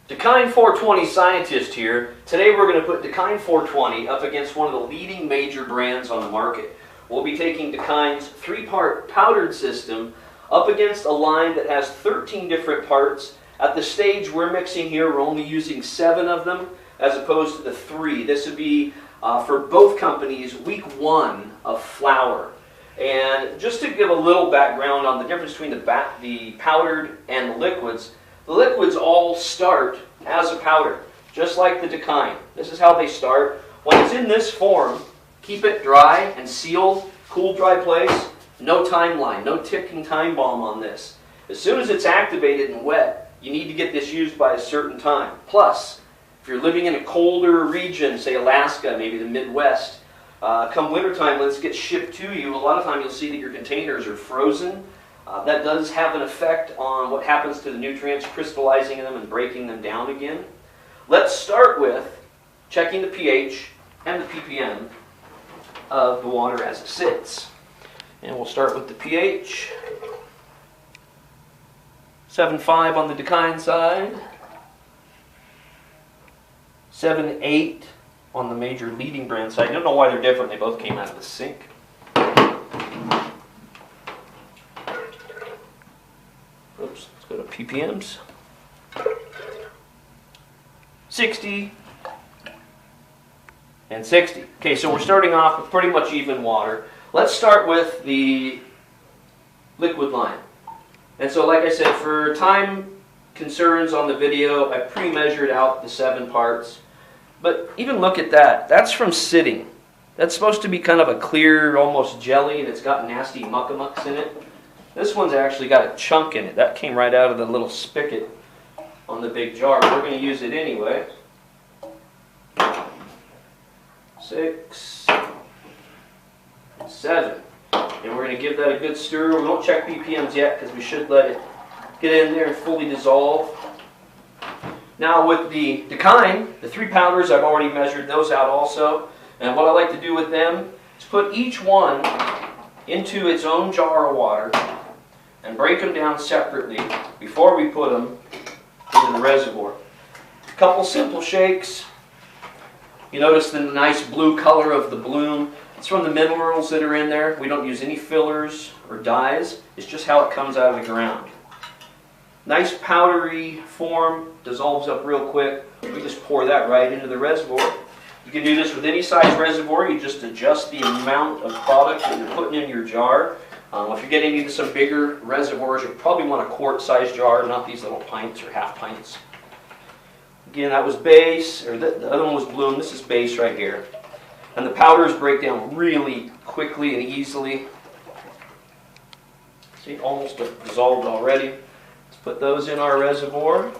Dakine 420 scientist here. Today we're going to put Dakine 420 up against one of the leading major brands on the market. We'll be taking Dakine's 3-part powdered system up against a line that has 13 different parts. At the stage we're mixing here, we're only using 7 of them as opposed to the 3. This would be for both companies week 1 of flour. And just to give a little background on the difference between the powdered and the liquids all start as a powder, just like the Dakine. This is how they start. When it's in this form, keep it dry and sealed, cool, dry place. No timeline, no ticking time bomb on this. As soon as it's activated and wet, you need to get this used by a certain time. Plus, if you're living in a colder region, say Alaska, maybe the Midwest, come wintertime when this gets shipped to you, a lot of time you'll see that your containers are frozen. That does have an effect on what happens to the nutrients, crystallizing them and breaking them down again. Let's start with checking the pH and the ppm of the water as it sits. And we'll start with the pH. 7.5 on the Dakine side. 7.8 on the major leading brand side. I don't know why they're different. They both came out of the sink. Oops, let's go to ppms. 60 and 60. Okay, so we're starting off with pretty much even water. Let's start with the liquid line. And so like I said, for time concerns on the video, I pre-measured out the 7 parts. But even look at that. That's from sitting. That's supposed to be kind of a clear, almost jelly, and it's got nasty muckamucks in it. This one's actually got a chunk in it. That came right out of the little spigot on the big jar. We're going to use it anyway. 6, 7. And we're going to give that a good stir. We won't check BPMs yet because we should let it get in there and fully dissolve. Now with the Dakine, the 3 powders, I've already measured those out also. And what I like to do with them is put each one into its own jar of water and break them down separately before we put them into the reservoir. A couple simple shakes. You notice the nice blue color of the bloom. It's from the minerals that are in there. We don't use any fillers or dyes. It's just how it comes out of the ground. Nice powdery form, dissolves up real quick. We just pour that right into the reservoir. You can do this with any size reservoir. You just adjust the amount of product that you're putting in your jar. If you're getting into some bigger reservoirs, you probably want a quart-size jar, not these little pints or half pints. Again, that was base, or the other one was bloom. This is base right here. And the powders break down really quickly and easily. See, almost dissolved already. Let's put those in our reservoir.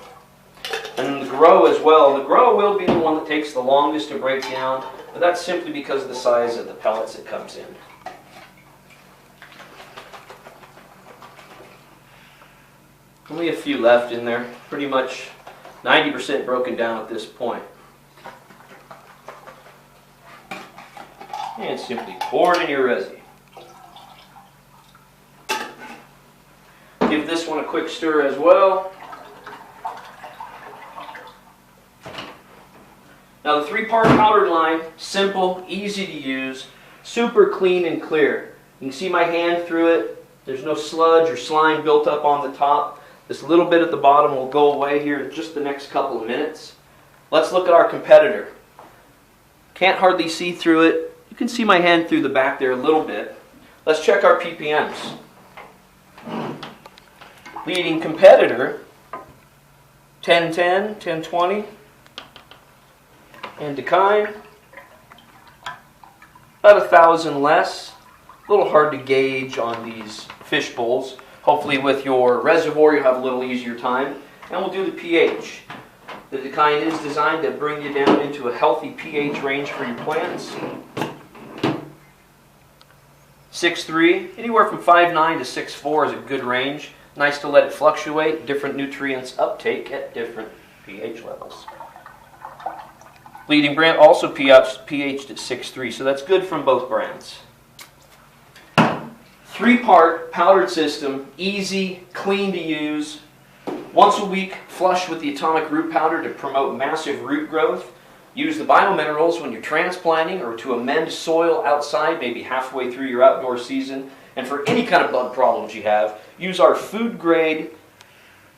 And the grow as well. The grow will be the one that takes the longest to break down, but that's simply because of the size of the pellets it comes in. Only a few left in there. Pretty much 90% broken down at this point. And simply pour it in your resi. Give this one a quick stir as well. Now the 3-part powdered line, simple, easy to use, super clean and clear. You can see my hand through it. There's no sludge or slime built up on the top. This little bit at the bottom will go away here in just the next couple of minutes. Let's look at our competitor. Can't hardly see through it. You can see my hand through the back there a little bit. Let's check our ppms. Leading competitor, 1010, 1020. And Dakine, about 1,000 less. A little hard to gauge on these fish bowls. Hopefully with your reservoir you'll have a little easier time. And we'll do the pH. The Dakine is designed to bring you down into a healthy pH range for your plants. 6.3, anywhere from 5.9 to 6.4 is a good range. Nice to let it fluctuate, different nutrients uptake at different pH levels. Leading brand also pH'd at 6.3, so that's good from both brands. 3-part powdered system, easy, clean to use. Once a week, flush with the atomic root powder to promote massive root growth. Use the biominerals when you're transplanting or to amend soil outside, maybe halfway through your outdoor season. And for any kind of bug problems you have, use our food grade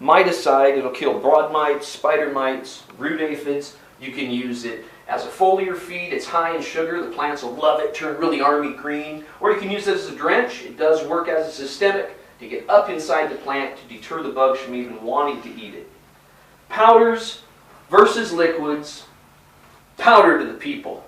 miticide. It'll kill broad mites, spider mites, root aphids. You can use it as a foliar feed. It's high in sugar. The plants will love it, turn really army green. Or you can use it as a drench. It does work as a systemic to get up inside the plant to deter the bugs from even wanting to eat it. Powders versus liquids. Powder to the people.